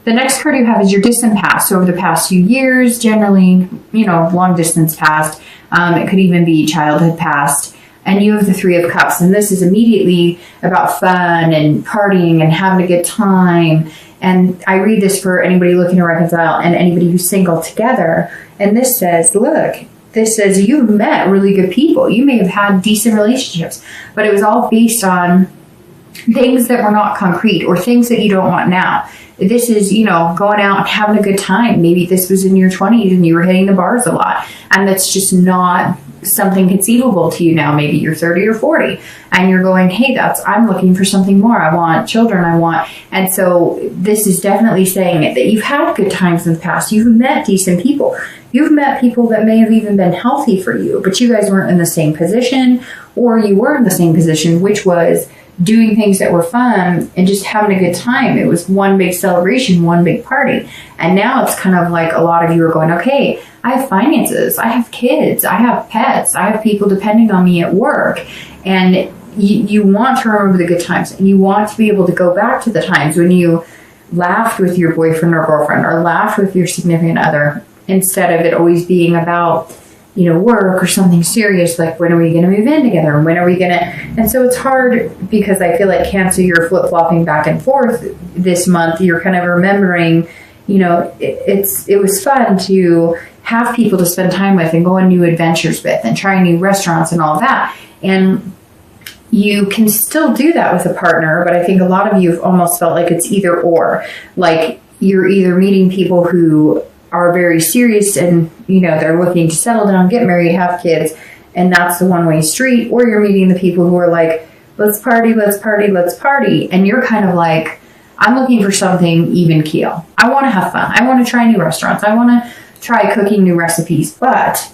The next card you have is your distant past. So over the past few years, generally, long distance past. It could even be childhood past. And you have the Three of Cups. And this is immediately about fun and partying and having a good time. And I read this for anybody looking to reconcile and anybody who's single together. And this says, look, you've met really good people. You may have had decent relationships, but it was all based on things that were not concrete or things that you don't want now. This is, going out and having a good time. Maybe this was in your 20s and you were hitting the bars a lot. And that's just not something conceivable to you now. Maybe you're 30 or 40 and you're going, hey, I'm looking for something more. I want children. And so this is definitely saying that you've had good times in the past. You've met decent people. You've met people that may have even been healthy for you, but you guys weren't in the same position, or you were in the same position, which was doing things that were fun and just having a good time. It was one big celebration, one big party. And now it's kind of like a lot of you are going, okay, I have finances, I have kids, I have pets, I have people depending on me at work. And you want to remember the good times, and you want to be able to go back to the times when you laughed with your boyfriend or girlfriend or laughed with your significant other, instead of it always being about work or something serious, like when are we going to move in together and when are we going to, and so it's hard because I feel like Cancer, you're flip-flopping back and forth this month. You're kind of remembering, it was fun to have people to spend time with and go on new adventures with and try new restaurants and all that. And you can still do that with a partner, but I think a lot of you have almost felt like it's either or, like you're either meeting people who are very serious and, they're looking to settle down, get married, have kids, and that's the one-way street, or you're meeting the people who are like, let's party, let's party, let's party. And you're kind of like, I'm looking for something even keel. I want to have fun. I want to try new restaurants. I want to try cooking new recipes, but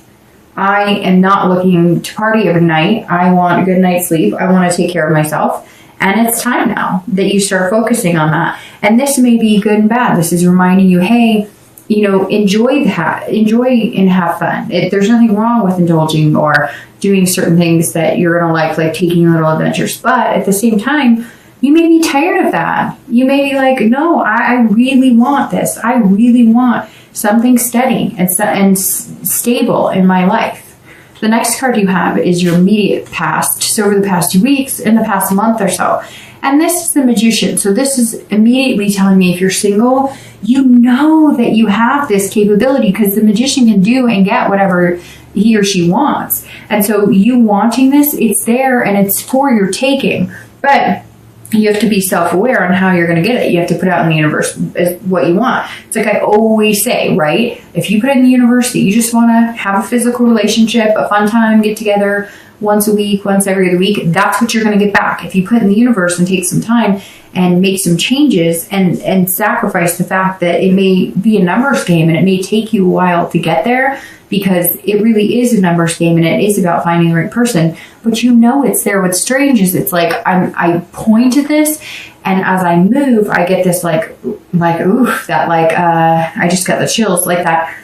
I am not looking to party every night. I want a good night's sleep. I want to take care of myself. And it's time now that you start focusing on that. And this may be good and bad. This is reminding you, hey, enjoy and have fun. There's nothing wrong with indulging or doing certain things that you're going to like taking little adventures. But at the same time, you may be tired of that. You may be like, no, I really want this. I really want something steady and stable in my life. The next card you have is your immediate past. So over the past 2 weeks, in the past month or so. And this is the Magician. So this is immediately telling me if you're single, you know that you have this capability because the Magician can do and get whatever he or she wants. And so you wanting this, it's there and it's for your taking. But you have to be self-aware on how you're going to get it. You have to put out in the universe what you want. It's like I always say, right? If you put it in the universe that you just want to have a physical relationship, a fun time, get together once a week, once every other week, that's what you're going to get back. If you put it in the universe and take some time and make some changes and sacrifice the fact that it may be a numbers game and it may take you a while to get there, because it really is a numbers game and it is about finding the right person, but it's there. What's strange is it's like I point at this, and as I move, I get this like oof, that I just got the chills, like that.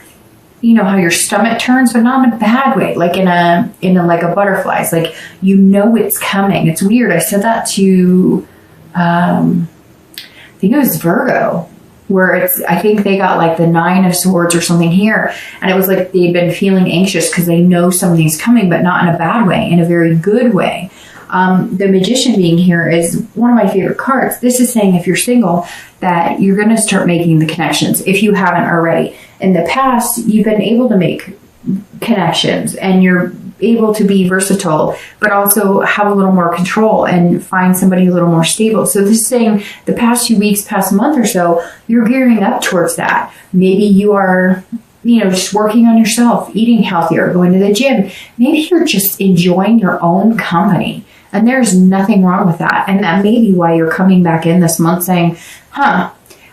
How your stomach turns, but not in a bad way, like in a like a butterfly's, like it's coming. It's weird. I said that to I think it was Virgo, where I think they got like the 9 of Swords or something here, and it was like they'd been feeling anxious because they know something's coming, but not in a bad way, in a very good way. The Magician being here is one of my favorite cards. This is saying if you're single, that you're going to start making the connections if you haven't already. In the past, you've been able to make connections and you're able to be versatile, but also have a little more control and find somebody a little more stable. So this is saying the past 2 weeks, past month or so, you're gearing up towards that. Maybe you are just working on yourself, eating healthier, going to the gym. Maybe you're just enjoying your own company. And there's nothing wrong with that. And that may be why you're coming back in this month saying,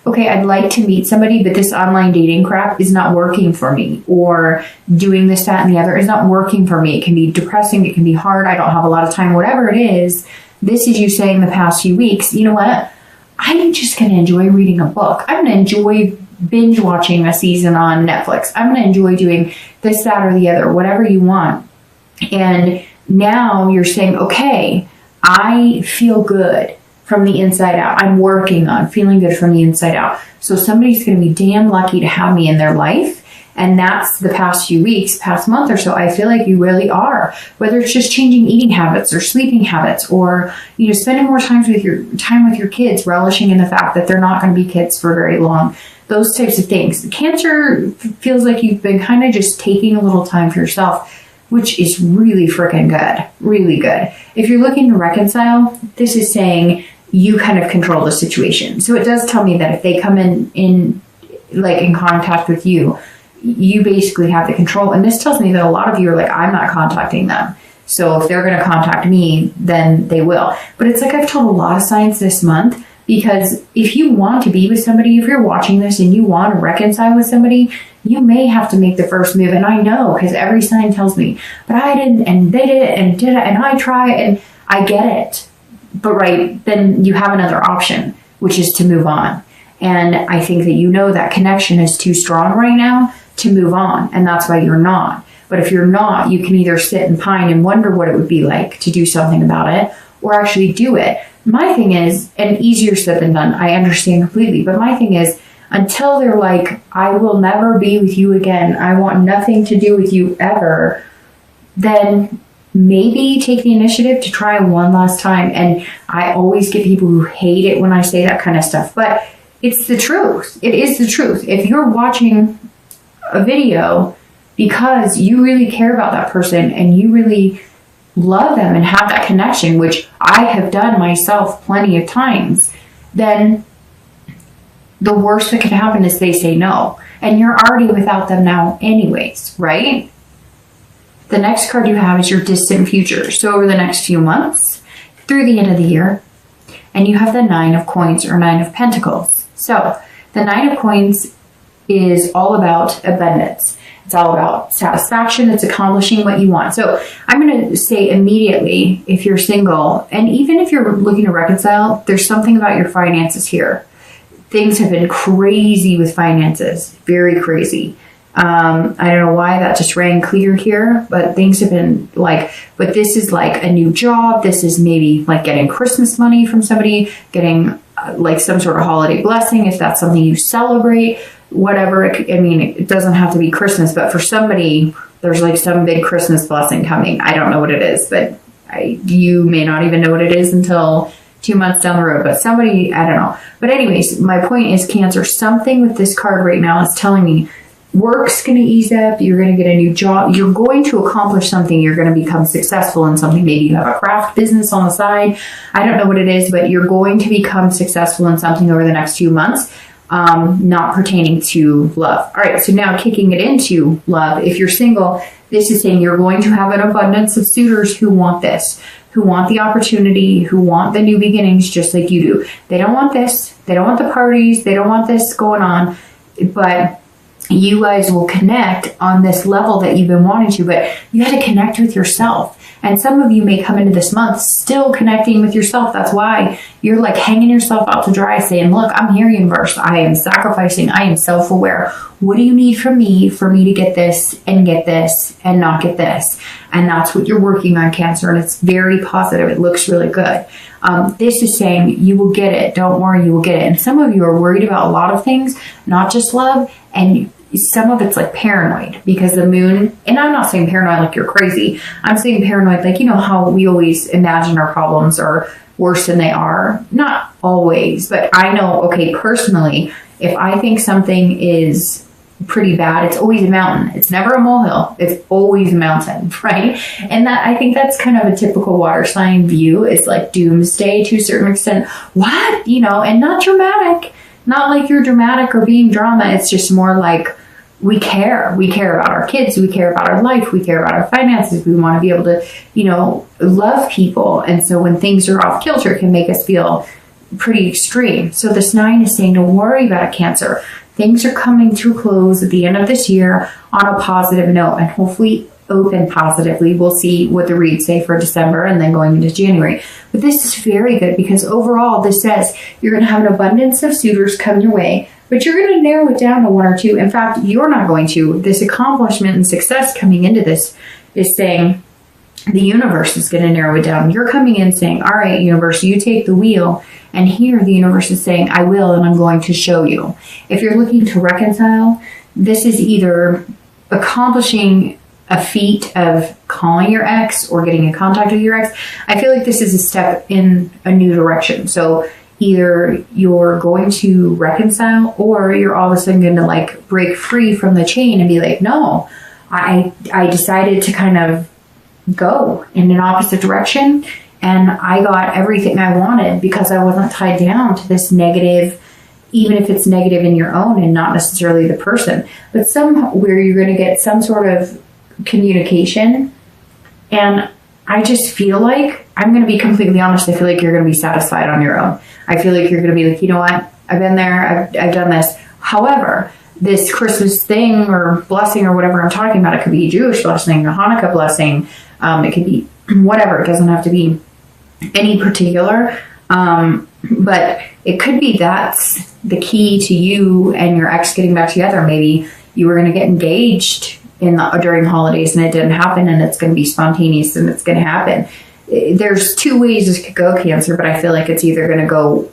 okay, I'd like to meet somebody, but this online dating crap is not working for me. Or doing this, that, and the other is not working for me. It can be depressing. It can be hard. I don't have a lot of time, whatever it is. This is you saying the past few weeks, you know what? I'm just going to enjoy reading a book. I'm going to enjoy binge watching a season on Netflix. I'm going to enjoy doing this, that, or the other, whatever you want. And now you're saying, okay, I feel good from the inside out. I'm working on feeling good from the inside out. So somebody's going to be damn lucky to have me in their life. And that's the past few weeks, past month or so. I feel like you really are, whether it's just changing eating habits or sleeping habits, or, spending more time with your kids, relishing in the fact that they're not going to be kids for very long. Those types of things. Cancer feels like you've been kind of just taking a little time for yourself, which is really freaking good, really good. If you're looking to reconcile, this is saying you kind of control the situation. So it does tell me that if they come in contact with you, you basically have the control. And this tells me that a lot of you are like, I'm not contacting them. So if they're going to contact me, then they will. But it's like I've told a lot of signs this month, because if you want to be with somebody, if you're watching this and you want to reconcile with somebody, you may have to make the first move. And I know, because every sign tells me, but I didn't, and they did it, and I tried, and I get it. But then you have another option, which is to move on. And I think that that connection is too strong right now to move on. And that's why you're not. But if you're not, you can either sit and pine and wonder what it would be like to do something about it, or actually do it. My thing is, and easier said than done, I understand completely, but my thing is, until they're like, I will never be with you again, I want nothing to do with you ever, then maybe take the initiative to try one last time. And I always get people who hate it when I say that kind of stuff, but it's the truth. It is the truth. If you're watching a video because you really care about that person and you really love them and have that connection, which I have done myself plenty of times, then the worst that could happen is they say no. And you're already without them now anyways, right? The next card you have is your distant future. So over the next few months, through the end of the year, and you have the 9 of coins or 9 of pentacles. So the 9 of coins is all about abundance. It's all about satisfaction. It's accomplishing what you want. So I'm going to say immediately, if you're single, and even if you're looking to reconcile, there's something about your finances here. Things have been crazy with finances, very crazy. I don't know why that just rang clear here, but things have been but this is like a new job. This is maybe like getting Christmas money from somebody, getting some sort of holiday blessing, if that's something you celebrate, whatever. It doesn't have to be Christmas, but for somebody, there's some big Christmas blessing coming. I don't know what it is, but you may not even know what it is until 2 months down the road, but somebody, I don't know. But anyways, my point is, Cancer, something with this card right now is telling me work's going to ease up. You're going to get a new job. You're going to accomplish something. You're going to become successful in something. Maybe you have a craft business on the side. I don't know what it is, but you're going to become successful in something over the next few months, not pertaining to love. All right. So now kicking it into love. If you're single, this is saying you're going to have an abundance of suitors who want this, who want the opportunity, who want the new beginnings, just like you do. They don't want this. They don't want the parties. They don't want this going on, but you guys will connect on this level that you've been wanting to, but you had to connect with yourself. And some of you may come into this month still connecting with yourself. That's why you're hanging yourself out to dry, saying, look, I'm here, universe. I am sacrificing. I am self-aware. What do you need from me for me to get this and not get this? And that's what you're working on, Cancer. And it's very positive. It looks really good. This is saying you will get it. Don't worry, you will get it. And some of you are worried about a lot of things, not just love. And some of it's paranoid because the moon, and I'm not saying paranoid like you're crazy. I'm saying paranoid how we always imagine our problems are worse than they are. Not always, but I know, okay, personally, if I think something is pretty bad, it's always a mountain. It's never a molehill. It's always a mountain, right? And that, I think that's kind of a typical water sign view. It's doomsday to a certain extent. What? And not dramatic. Not like you're dramatic or being drama. It's just more we care. We care about our kids. We care about our life. We care about our finances. We want to be able to, love people. And so when things are off kilter, it can make us feel pretty extreme. So this 9 is saying, don't worry about it, Cancer. Things are coming to a close at the end of this year on a positive note, and hopefully open positively. We'll see what the reads say for December and then going into January. But this is very good because overall this says you're going to have an abundance of suitors come your way, but you're going to narrow it down to 1 or 2. In fact, you're not going to. This accomplishment and success coming into this is saying the universe is going to narrow it down. You're coming in saying, all right, universe, you take the wheel And here the universe is saying, I will, and I'm going to show you. If you're looking to reconcile, this is either accomplishing a feat of calling your ex or getting in contact with your ex. I feel like this is a step in a new direction. So either you're going to reconcile, or you're all of a sudden going to like break free from the chain and be like, no, I decided to kind of go in an opposite direction, and I got everything I wanted because I wasn't tied down to this negative, even if it's negative in your own and not necessarily the person, but somewhere you're going to get some sort of communication. And I just feel like, I'm going to be completely honest, I feel like you're going to be satisfied on your own. I feel like you're going to be like, you know what, I've been there, I've done this. However, this Christmas thing or blessing or whatever I'm talking about, it could be a Jewish blessing, a Hanukkah blessing, it could be whatever, it doesn't have to be any particular, but it could be that's the key to you and your ex getting back together. Maybe you were going to get engaged during holidays and it didn't happen, and it's going to be spontaneous and it's going to happen. There's two ways this could go, Cancer, but I feel like it's either going to go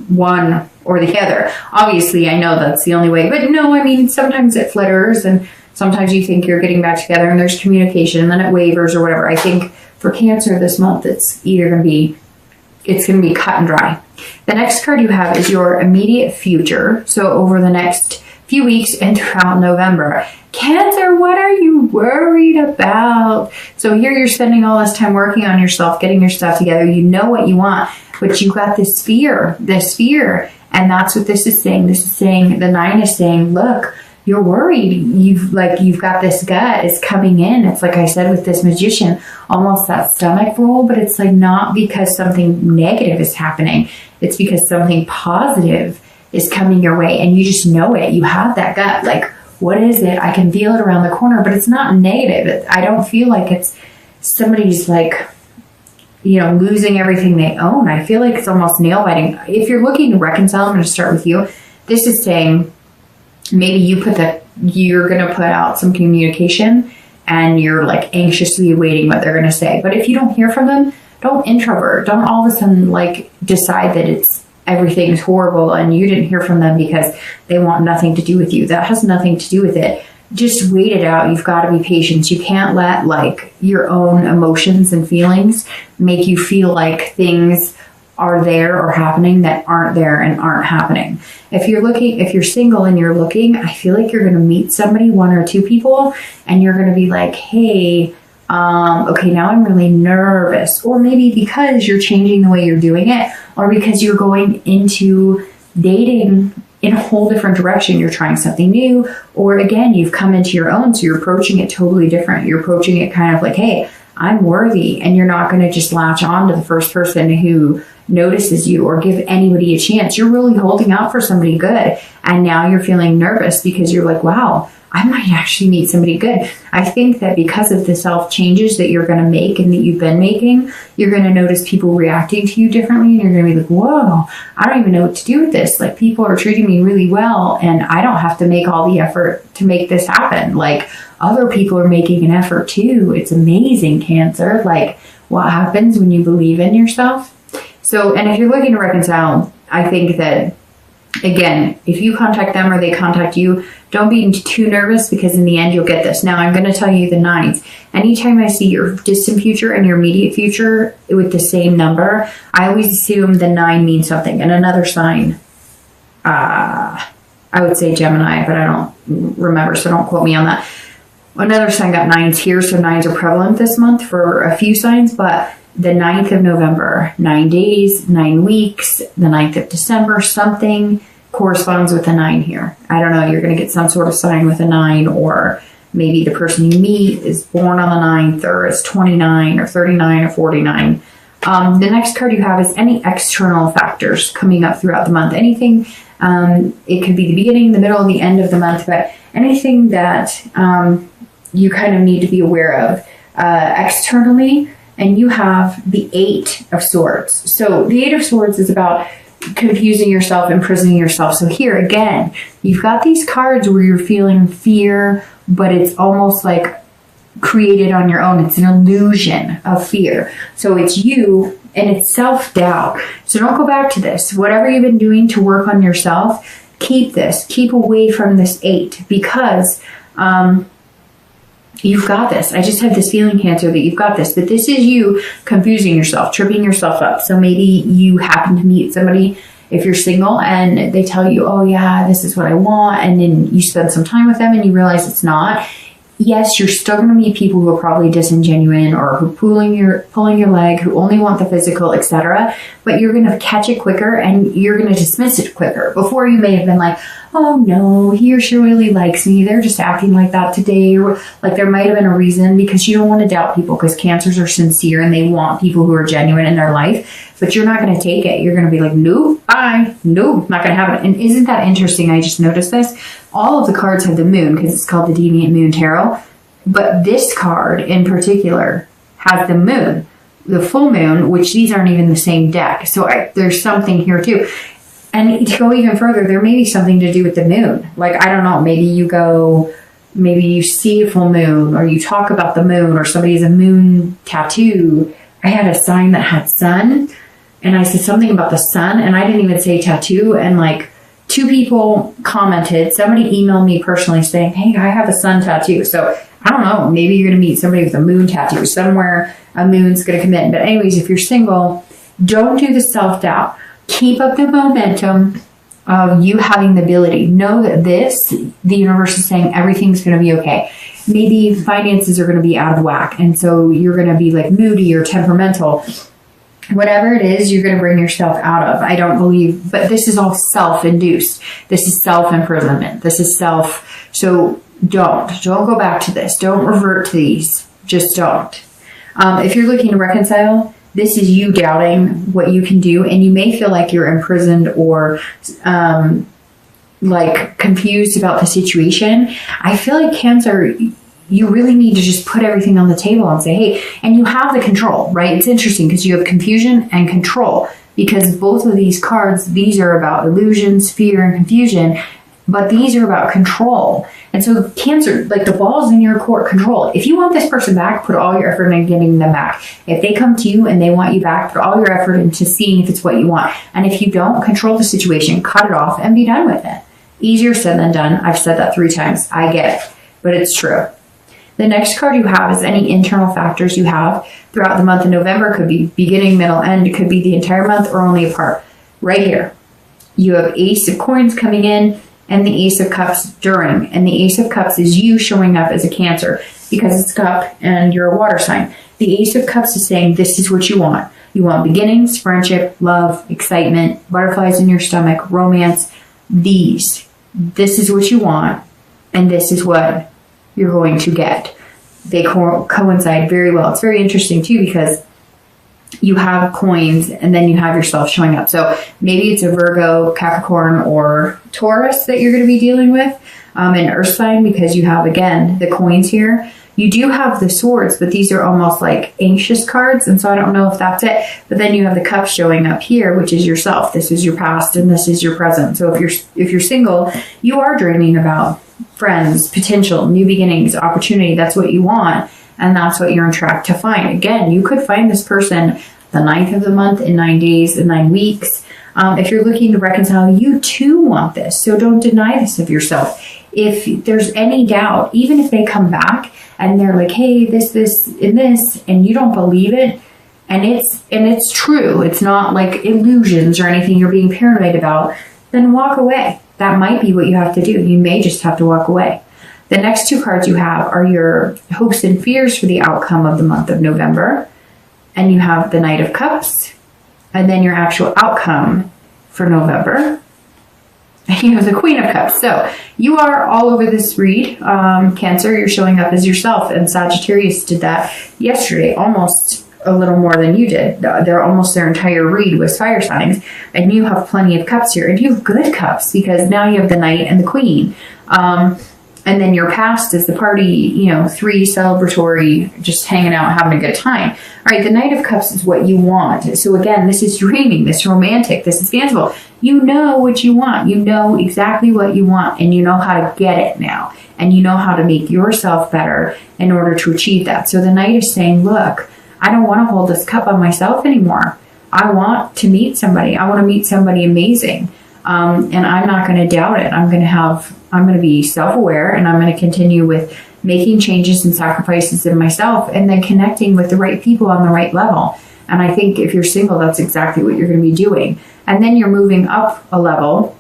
one or the other. Obviously, I know that's the only way, but no, I mean, sometimes it flitters, and sometimes you think you're getting back together and there's communication and then it wavers or whatever. I think for Cancer this month, it's either going to be cut and dry. The next card you have is your immediate future. So over the next few weeks and throughout November. Cancer, what are you worried about? So here you're spending all this time working on yourself, getting your stuff together. You know what you want, but you got this fear. And that's what this is saying. This is saying, the 9 is saying, look, you're worried. You've got this gut is coming in. It's like I said with this Magician, almost that stomach roll, but it's like not because something negative is happening. It's because something positive is coming your way, and you just know it. You have that gut. Like, what is it? I can feel it around the corner, but it's not negative. I don't feel like it's somebody's like, losing everything they own. I feel like it's almost nail biting. If you're looking to reconcile, I'm going to start with you. This is saying, maybe you're going to put out some communication and you're like anxiously awaiting what they're going to say. But if you don't hear from them, don't introvert. Don't all of a sudden like decide that everything's horrible and you didn't hear from them because they want nothing to do with you. That has nothing to do with it. Just wait it out. You've got to be patient. You can't let like your own emotions and feelings make you feel like things are there or happening that aren't there and aren't happening. If you're single and you're looking, I feel like you're going to meet somebody, 1 or 2 people, and you're going to be like, hey, okay, now I'm really nervous. Or maybe because you're changing the way you're doing it, or because you're going into dating in a whole different direction. You're trying something new, or again, you've come into your own, so you're approaching it totally different. You're approaching it kind of like, hey, I'm worthy, and you're not going to just latch on to the first person who notices you or give anybody a chance. You're really holding out for somebody good, and now you're feeling nervous because you're like, wow, I might actually meet somebody good. I think that because of the self changes that you're going to make and that you've been making, you're going to notice people reacting to you differently, and you're going to be like, whoa, I don't even know what to do with this. Like, people are treating me really well, and I don't have to make all the effort to make this happen. Like, other people are making an effort too. It's amazing, Cancer. Like, what happens when you believe in yourself? So, and if you're looking to reconcile, I think that, again, if you contact them or they contact you, don't be too nervous, because in the end, you'll get this. Now, I'm going to tell you the 9s. Anytime I see your distant future and your immediate future with the same number, I always assume the 9 means something. And another sign, I would say Gemini, but I don't remember, so don't quote me on that. Another sign got 9s here, so 9s are prevalent this month for a few signs, but the 9th of November, 9 days, 9 weeks, the 9th of December, something corresponds with a 9 here. I don't know, you're going to get some sort of sign with a 9, or maybe the person you meet is born on the 9th, or is 29 or 39 or 49. The next card you have is any external factors coming up throughout the month. Anything, it could be the beginning, the middle, the end of the month, but anything that you kind of need to be aware of externally. And you have the 8 of Swords. So the 8 of Swords is about confusing yourself, imprisoning yourself. So here again, you've got these cards where you're feeling fear, but it's almost like created on your own. It's an illusion of fear. So it's you And it's self-doubt. So don't go back to this. Whatever you've been doing to work on yourself, keep away from this 8, because you've got this. I just have this feeling, Cancer, that you've got this. But this is you confusing yourself, tripping yourself up. So maybe you happen to meet somebody, if you're single, and they tell you, oh yeah, this is what I want. And then you spend some time with them and you realize it's not. Yes, you're still going to meet people who are probably disingenuine, or who pulling your leg, who only want the physical, etc. But you're going to catch it quicker, and you're going to dismiss it quicker. Before, you may have been like, oh no, he or she really likes me. They're just acting like that today. Or like there might have been a reason, because you don't want to doubt people, because Cancers are sincere and they want people who are genuine in their life. But you're not going to take it. You're going to be like, nope, nope, not going to happen. And isn't that interesting? I just noticed this. All of the cards have the moon, because it's called the Deviant Moon Tarot. But this card in particular has the moon, the full moon, which these aren't even the same deck. So there's something here too. And to go even further, there may be something to do with the moon. Like, I don't know, maybe you see a full moon, or you talk about the moon, or somebody has a moon tattoo. I had a sign that had sun, and I said something about the sun, and I didn't even say tattoo. And like 2 people commented, somebody emailed me personally saying, hey, I have a sun tattoo. So I don't know, maybe you're going to meet somebody with a moon tattoo. Somewhere a moon's going to come in. But anyways, if you're single, don't do the self-doubt. Keep up the momentum of you having the ability. Know that the universe is saying everything's going to be okay. Maybe finances are going to be out of whack, and so you're going to be like moody or temperamental. Whatever it is, you're going to bring yourself out of. I don't believe, but this is all self-induced. This is self-imprisonment. This is so don't go back to this. Don't revert to these. Just don't. If you're looking to reconcile, this is you doubting what you can do, and you may feel like you're imprisoned or like confused about the situation. I feel like Cancer, you really need to just put everything on the table and say, hey, and you have the control, right? It's interesting because you have confusion and control, because both of these cards, these are about illusions, fear, and confusion, but these are about control. And so Cancer, like, the ball's in your court, control. If you want this person back, put all your effort into getting them back. If they come to you and they want you back, put all your effort into seeing if it's what you want. And if you don't, control the situation, cut it off, and be done with it. Easier said than done. I've said that 3 times. I get it, but it's true. The next card you have is any internal factors you have throughout the month of November. Could be beginning, middle, end. It could be the entire month or only a part. Right here, you have Ace of Coins coming in, and the Ace of Cups during. And the Ace of Cups is you showing up as a Cancer, because it's cup and you're a water sign. The Ace of Cups is saying this is what you want. You want beginnings, friendship, love, excitement, butterflies in your stomach, romance. This is what you want, and this is what you're going to get. They coincide very well. It's very interesting too, because you have coins and then you have yourself showing up. So maybe it's a Virgo, Capricorn, or Taurus that you're going to be dealing with, an earth sign, because you have, again, the coins here. You do have the swords, but these are almost like anxious cards, and so I don't know if that's it. But then you have the cups showing up here, which is yourself. This is your past, and this is your present. So if you're single, you are dreaming about friends, potential, new beginnings, opportunity. That's what you want, and that's what you're on track to find. Again, you could find this person the 9th of the month, in 9 days, in 9 weeks. If you're looking to reconcile, you too want this. So don't deny this of yourself. If there's any doubt, even if they come back and they're like, hey, this, and this, and you don't believe it, and it's true, it's not like illusions or anything you're being paranoid about, then walk away. That might be what you have to do. You may just have to walk away. The next 2 cards you have are your hopes and fears for the outcome of the month of November. And you have the Knight of Cups, and then your actual outcome for November. And you have the Queen of Cups. So you are all over this read. Cancer, you're showing up as yourself, and Sagittarius did that yesterday, almost a little more than you did. Their entire read was fire signs, and you have plenty of cups here, and you have good cups, because now you have the Knight and the Queen. And then your past is the party, 3 celebratory, just hanging out, having a good time. All right, the Knight of Cups is what you want. So again, this is dreaming, this is romantic, this is fanciful. You know what you want. You know exactly what you want, and you know how to get it now. And you know how to make yourself better in order to achieve that. So the Knight is saying, look, I don't want to hold this cup on myself anymore. I want to meet somebody. I want to meet somebody amazing. And I'm not going to doubt it. I'm going to be self-aware, and I'm going to continue with making changes and sacrifices in myself, and then connecting with the right people on the right level. And I think if you're single, that's exactly what you're going to be doing. And then you're moving up a level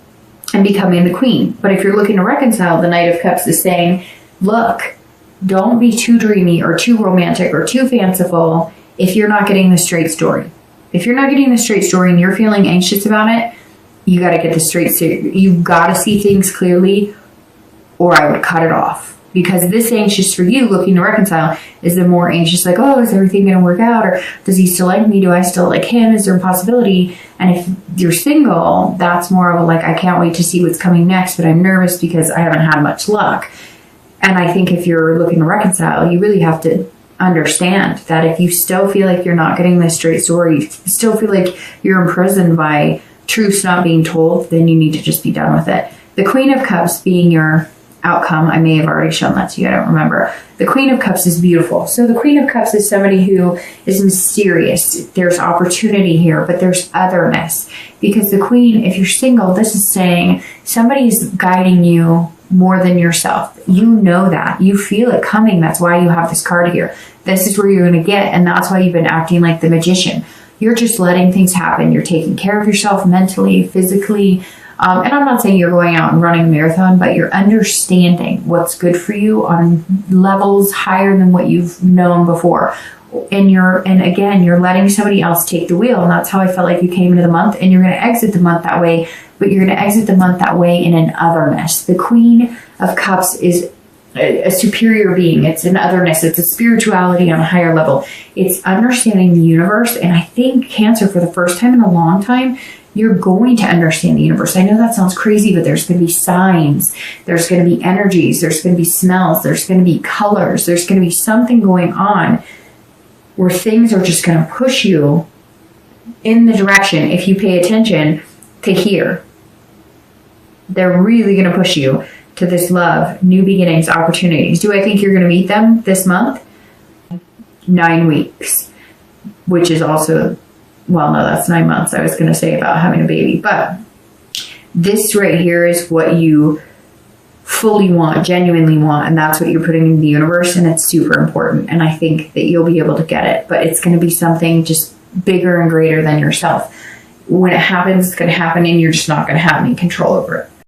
and becoming the queen. But if you're looking to reconcile, the Knight of Cups is saying, look, don't be too dreamy or too romantic or too fanciful if you're not getting the straight story. If you're not getting the straight story and you're feeling anxious about it, you got to get the straight story. You got to see things clearly, or I would cut it off. Because this anxious for you, looking to reconcile, is the more anxious, like, oh, is everything going to work out? Or does he still like me? Do I still like him? Is there a possibility? And if you're single, that's more of a like, I can't wait to see what's coming next, but I'm nervous because I haven't had much luck. And I think if you're looking to reconcile, you really have to understand that if you still feel like you're not getting the straight story, you still feel like you're imprisoned by truths not being told, then you need to just be done with it. The Queen of Cups being your outcome, I may have already shown that to you, I don't remember. The Queen of Cups is beautiful. So the Queen of Cups is somebody who is mysterious. There's opportunity here, but there's otherness. Because the Queen, if you're single, this is saying somebody's guiding you more than yourself. You know that. You feel it coming. That's why you have this card here. This is where you're going to get, and that's why you've been acting like the magician. You're just letting things happen. You're taking care of yourself mentally, physically. And I'm not saying you're going out and running a marathon, but you're understanding what's good for you on levels higher than what you've known before. And again, you're letting somebody else take the wheel. And that's how I felt like you came into the month, and you're going to exit the month that way, but you're going to exit the month that way in an otherness. The Queen of Cups is a superior being. It's an otherness. It's a spirituality on a higher level. It's understanding the universe. And I think Cancer, for the first time in a long time, you're going to understand the universe. I know that sounds crazy, but there's going to be signs. There's going to be energies. There's going to be smells. There's going to be colors. There's going to be something going on where things are just going to push you in the direction, if you pay attention, to here. They're really going to push you to this love, new beginnings, opportunities. Do I think you're going to meet them this month? 9 weeks, which is also... well, no, that's 9 months. I was going to say about having a baby. But this right here is what you fully want, genuinely want. And that's what you're putting in the universe. And it's super important. And I think that you'll be able to get it. But it's going to be something just bigger and greater than yourself. When it happens, it's going to happen. And you're just not going to have any control over it.